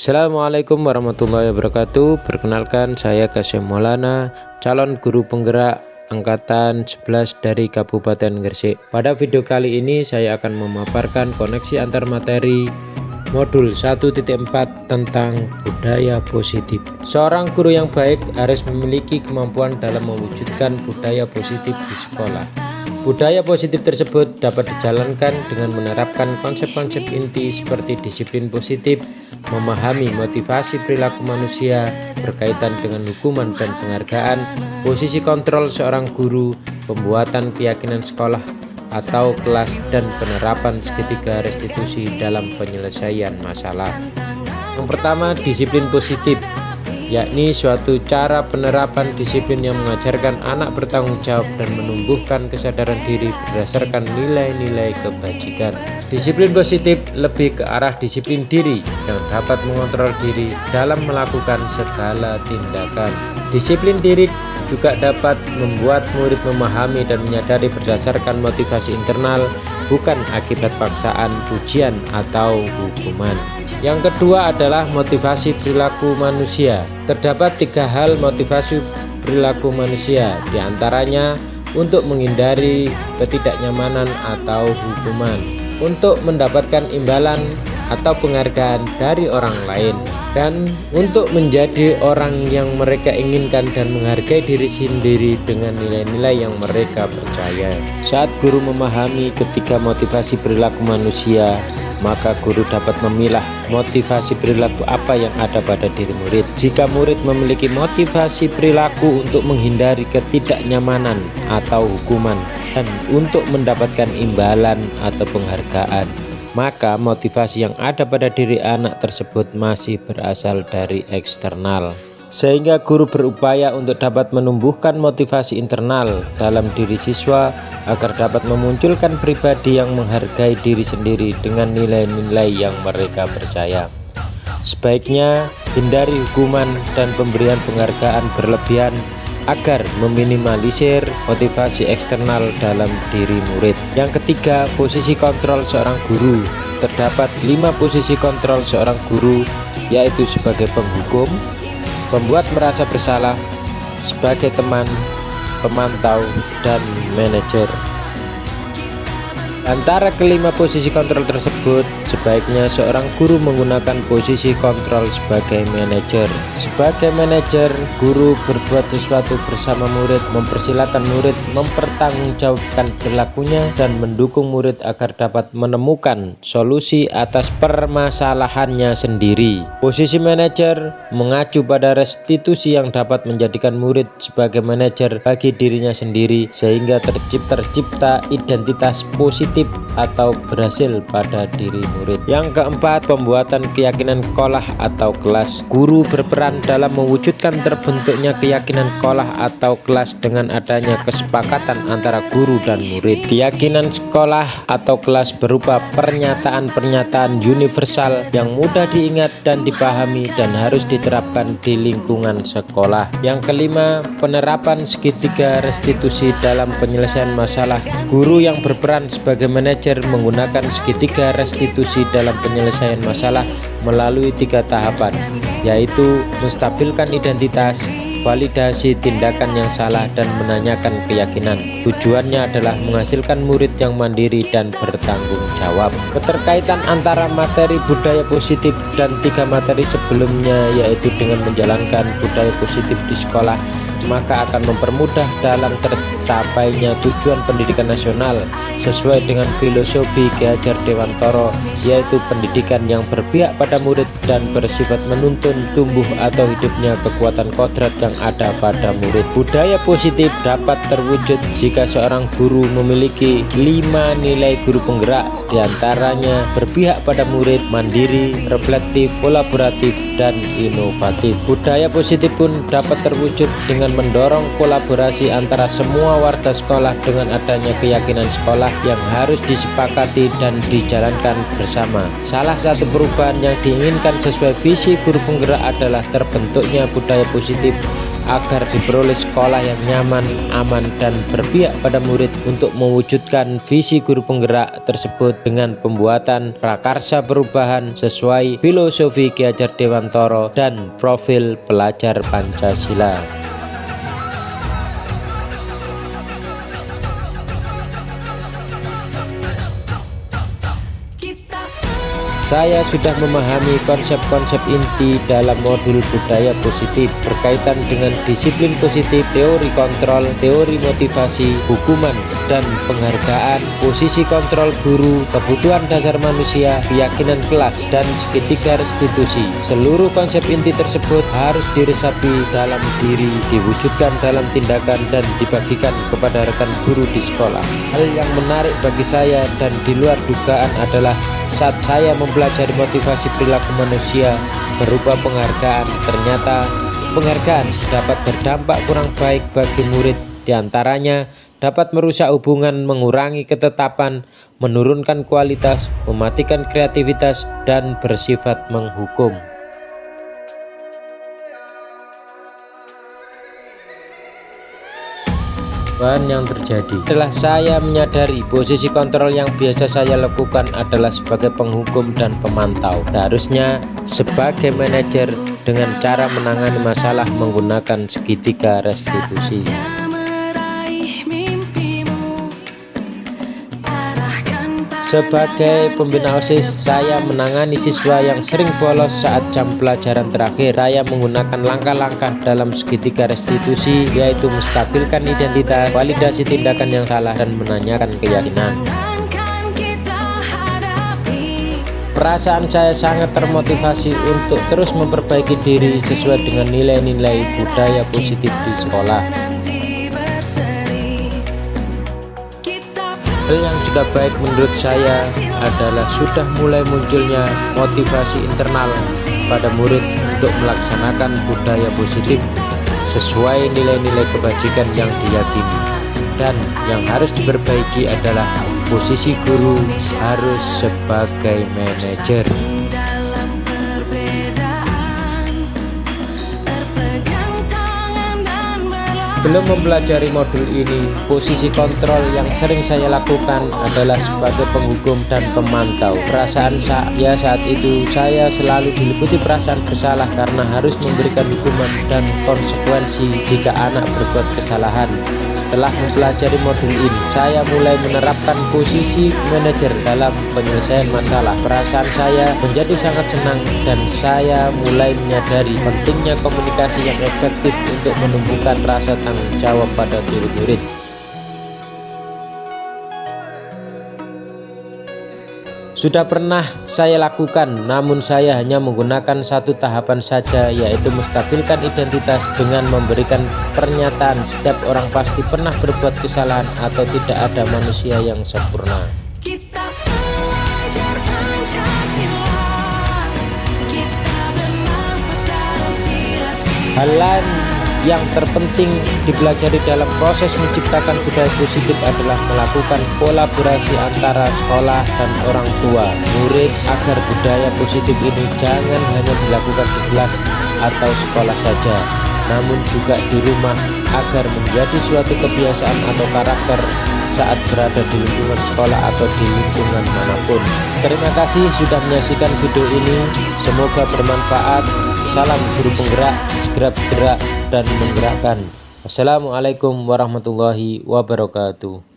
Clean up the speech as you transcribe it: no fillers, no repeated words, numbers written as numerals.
Assalamualaikum warahmatullahi wabarakatuh. Perkenalkan, saya Kasim Maulana, calon guru penggerak angkatan 11 dari Kabupaten Gresik. Pada video kali ini saya akan memaparkan koneksi antar materi modul 1.4 tentang budaya positif. Seorang guru yang baik harus memiliki kemampuan dalam mewujudkan budaya positif di sekolah. Budaya positif tersebut dapat dijalankan dengan menerapkan konsep-konsep inti seperti disiplin positif, memahami motivasi perilaku manusia berkaitan dengan hukuman dan penghargaan, posisi kontrol seorang guru, pembuatan keyakinan sekolah atau kelas, dan penerapan segitiga restitusi dalam penyelesaian masalah. Yang pertama, disiplin positif, yakni suatu cara penerapan disiplin yang mengajarkan anak bertanggung jawab dan menumbuhkan kesadaran diri berdasarkan nilai-nilai kebajikan. Disiplin positif lebih ke arah disiplin diri yang dapat mengontrol diri dalam melakukan segala tindakan. Disiplin diri juga dapat membuat murid memahami dan menyadari berdasarkan motivasi internal, bukan akibat paksaan, pujian, atau hukuman. Yang kedua adalah motivasi perilaku manusia. Terdapat 3 hal motivasi perilaku manusia, diantaranya untuk menghindari ketidaknyamanan atau hukuman, untuk mendapatkan imbalan atau penghargaan dari orang lain, dan untuk menjadi orang yang mereka inginkan dan menghargai diri sendiri dengan nilai-nilai yang mereka percaya. Saat guru memahami ketiga motivasi perilaku manusia, maka guru dapat memilah motivasi perilaku apa yang ada pada diri murid. Jika murid memiliki motivasi perilaku untuk menghindari ketidaknyamanan atau hukuman dan untuk mendapatkan imbalan atau penghargaan, maka motivasi yang ada pada diri anak tersebut masih berasal dari eksternal, sehingga guru berupaya untuk dapat menumbuhkan motivasi internal dalam diri siswa agar dapat memunculkan pribadi yang menghargai diri sendiri dengan nilai-nilai yang mereka percaya. Sebaiknya hindari hukuman dan pemberian penghargaan berlebihan agar meminimalisir motivasi eksternal dalam diri murid. Yang ketiga, posisi kontrol seorang guru. Terdapat 5 posisi kontrol seorang guru, yaitu sebagai penghukum, pembuat merasa bersalah, sebagai teman, pemantau, dan manajer. Antara kelima posisi kontrol tersebut, sebaiknya seorang guru menggunakan posisi kontrol sebagai manajer. Sebagai manajer, guru berbuat sesuatu bersama murid, mempersilahkan murid mempertanggungjawabkan perilakunya, dan mendukung murid agar dapat menemukan solusi atas permasalahannya sendiri. Posisi manajer mengacu pada restitusi yang dapat menjadikan murid sebagai manajer bagi dirinya sendiri, sehingga tercipta identitas positif atau berhasil pada diri murid. Yang keempat, pembuatan keyakinan sekolah atau kelas. Guru berperan dalam mewujudkan terbentuknya keyakinan sekolah atau kelas dengan adanya kesepakatan antara guru dan murid. Keyakinan sekolah atau kelas berupa pernyataan-pernyataan universal yang mudah diingat dan dipahami dan harus diterapkan di lingkungan sekolah. Yang kelima, penerapan segitiga restitusi dalam penyelesaian masalah. Guru yang berperan sebagai manajer menggunakan segitiga restitusi dalam penyelesaian masalah melalui 3 tahapan, yaitu menstabilkan identitas, validasi tindakan yang salah, dan menanyakan keyakinan. Tujuannya adalah menghasilkan murid yang mandiri dan bertanggung jawab. Keterkaitan antara materi budaya positif dan 3 materi sebelumnya, yaitu dengan menjalankan budaya positif di sekolah, maka akan mempermudah dalam tercapainya tujuan pendidikan nasional sesuai dengan filosofi Ki Hajar Dewantara, yaitu pendidikan yang berpihak pada murid dan bersifat menuntun tumbuh atau hidupnya kekuatan kodrat yang ada pada murid. Budaya positif dapat terwujud jika seorang guru memiliki 5 nilai guru penggerak, diantaranya berpihak pada murid, mandiri, reflektif, kolaboratif, dan inovatif. Budaya positif pun dapat terwujud dengan mendorong kolaborasi antara semua warga sekolah dengan adanya keyakinan sekolah yang harus disepakati dan dijalankan bersama. Salah satu perubahan yang diinginkan sesuai visi guru penggerak adalah terbentuknya budaya positif agar diperoleh sekolah yang nyaman, aman, dan berpihak pada murid untuk mewujudkan visi guru penggerak tersebut dengan pembuatan prakarsa perubahan sesuai filosofi Ki Hajar Dewantara dan profil pelajar Pancasila. Saya sudah memahami konsep-konsep inti dalam modul budaya positif berkaitan dengan disiplin positif, teori kontrol, teori motivasi, hukuman dan penghargaan, posisi kontrol guru, kebutuhan dasar manusia, keyakinan kelas, dan segitiga restitusi. Seluruh konsep inti tersebut harus diresapi dalam diri, diwujudkan dalam tindakan, dan dibagikan kepada rekan guru di sekolah. Hal yang menarik bagi saya dan di luar dugaan adalah saat saya mempelajari motivasi perilaku manusia berupa penghargaan, ternyata penghargaan dapat berdampak kurang baik bagi murid, diantaranya dapat merusak hubungan, mengurangi ketetapan, menurunkan kualitas, mematikan kreativitas, dan bersifat menghukum. Yang terjadi setelah saya menyadari posisi kontrol yang biasa saya lakukan adalah sebagai penghukum dan pemantau, seharusnya sebagai manajer dengan cara menangani masalah menggunakan segitiga restitusi. Sebagai pembina OSIS, saya menangani siswa yang sering bolos saat jam pelajaran terakhir. Saya menggunakan langkah-langkah dalam segitiga restitusi, yaitu menstabilkan identitas, validasi tindakan yang salah, dan menanyakan keyakinan. Perasaan saya sangat termotivasi untuk terus memperbaiki diri sesuai dengan nilai-nilai budaya positif di sekolah. Hal yang sudah baik menurut saya adalah sudah mulai munculnya motivasi internal pada murid untuk melaksanakan budaya positif sesuai nilai-nilai kebajikan yang diyakini. Dan yang harus diperbaiki adalah posisi guru harus sebagai manajer. Belum mempelajari modul ini, posisi kontrol yang sering saya lakukan adalah sebagai penghukum dan pemantau. Perasaan saya saat itu, saya selalu diliputi perasaan bersalah karena harus memberikan hukuman dan konsekuensi jika anak berbuat kesalahan. Setelah mempelajari modul ini, saya mulai menerapkan posisi manajer dalam penyelesaian masalah. Perasaan saya menjadi sangat senang dan saya mulai menyadari pentingnya komunikasi yang efektif untuk menumbuhkan rasa tanggung jawab pada murid-murid. Sudah pernah saya lakukan, namun saya hanya menggunakan satu tahapan saja, yaitu menstabilkan identitas dengan memberikan pernyataan setiap orang pasti pernah berbuat kesalahan atau tidak ada manusia yang sempurna. Hal lain yang terpenting dipelajari dalam proses menciptakan budaya positif adalah melakukan kolaborasi antara sekolah dan orang tua murid agar budaya positif ini jangan hanya dilakukan di kelas atau sekolah saja, namun juga di rumah agar menjadi suatu kebiasaan atau karakter saat berada di lingkungan sekolah atau di lingkungan manapun. Terima kasih sudah menyaksikan video ini, semoga bermanfaat. Salam guru penggerak, segera bergerak dan menggerakkan. Wassalamualaikum warahmatullahi wabarakatuh.